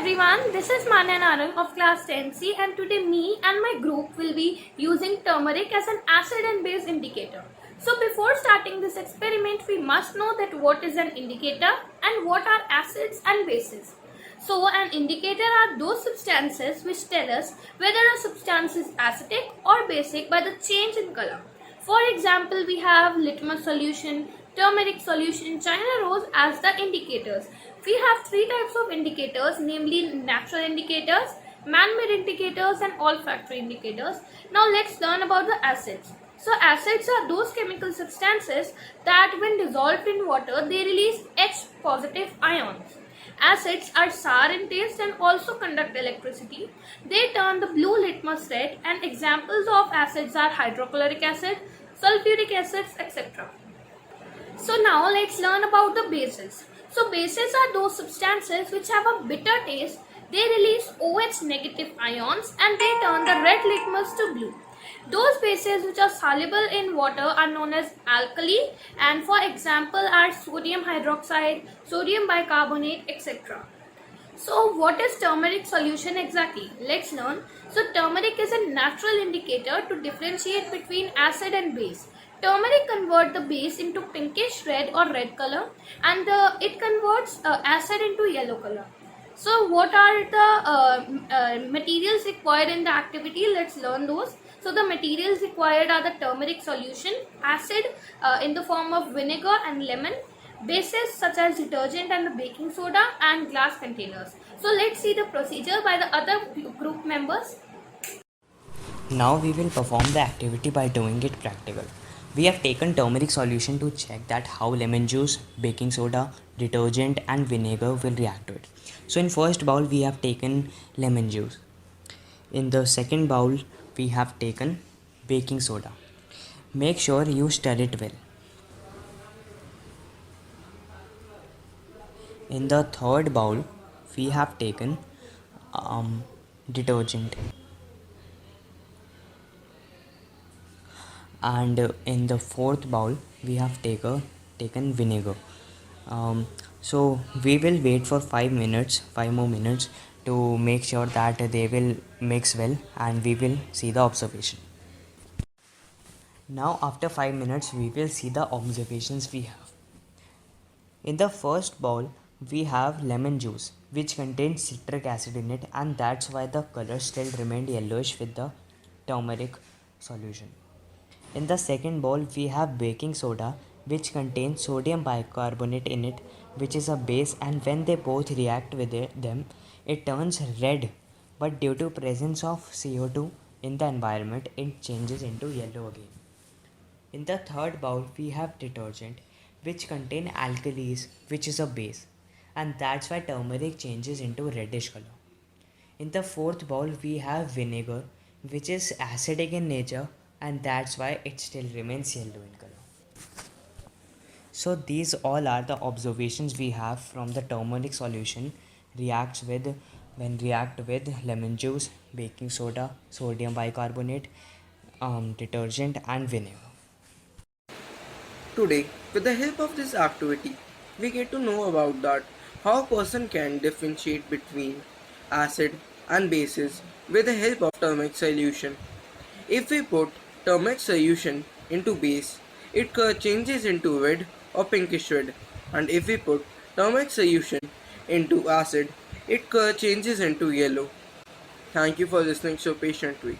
everyone, this is Manya Narang of class 10C, and today me and my group will be using turmeric as an acid and base indicator. So before starting this experiment, we must know that what is an indicator and what are acids and bases. So an indicator are those substances which tell us whether a substance is acidic or basic by the change in color. For example, we have litmus solution, turmeric solution, China rose as the indicators. We have three types of indicators, namely natural indicators, man-made indicators and olfactory indicators. Now let's learn about the acids. So acids are those chemical substances that when dissolved in water, they release H positive ions. Acids are sour in taste and also conduct electricity. They turn the blue litmus red, and examples of acids are hydrochloric acid, sulfuric acids, etc. So now let's learn about the bases. So bases are those substances which have a bitter taste. They release OH negative ions and they turn the red litmus to blue. Those bases which are soluble in water are known as alkali, and for example are sodium hydroxide, sodium bicarbonate, etc. So what is turmeric solution exactly? Let's learn. So turmeric is a natural indicator to differentiate between acid and base. Turmeric converts the base into pinkish red or red color, and it converts acid into yellow color. So what are the materials required in the activity? Let's learn those. So the materials required are the turmeric solution, acid in the form of vinegar and lemon, bases such as detergent and the baking soda, and glass containers. So let's see the procedure by the other group members. Now we will perform the activity by doing it practical. We have taken turmeric solution to check that how lemon juice, baking soda, detergent and vinegar will react to it. So in first bowl we have taken lemon juice. In the second bowl we have taken baking soda. Make sure you stir it well. In the third bowl we have taken detergent. And in the fourth bowl we have taken vinegar. So we will wait for 5 more minutes to make sure that they will mix well, and we will see the observation. Now after 5 minutes we will see the observations we have. In the first bowl we have lemon juice which contains citric acid in it, and that's why the color still remained yellowish with the turmeric solution. In the second bowl we have baking soda which contains sodium bicarbonate in it, which is a base, and when they both react with them it turns red, but due to presence of CO2 in the environment it changes into yellow again. In the third bowl we have detergent which contain alkalis, which is a base, and that's why turmeric changes into reddish color. In the fourth bowl we have vinegar which is acidic in nature, and that's why it still remains yellow in color. So these all are the observations we have from the turmeric solution react with lemon juice, baking soda, sodium bicarbonate, detergent and vinegar. Today, with the help of this activity, we get to know about that how a person can differentiate between acid and bases with the help of turmeric solution. If we put turmeric solution into base, it changes into red or pinkish red, and if we put turmeric solution into acid, it changes into yellow. Thank you for listening so patiently.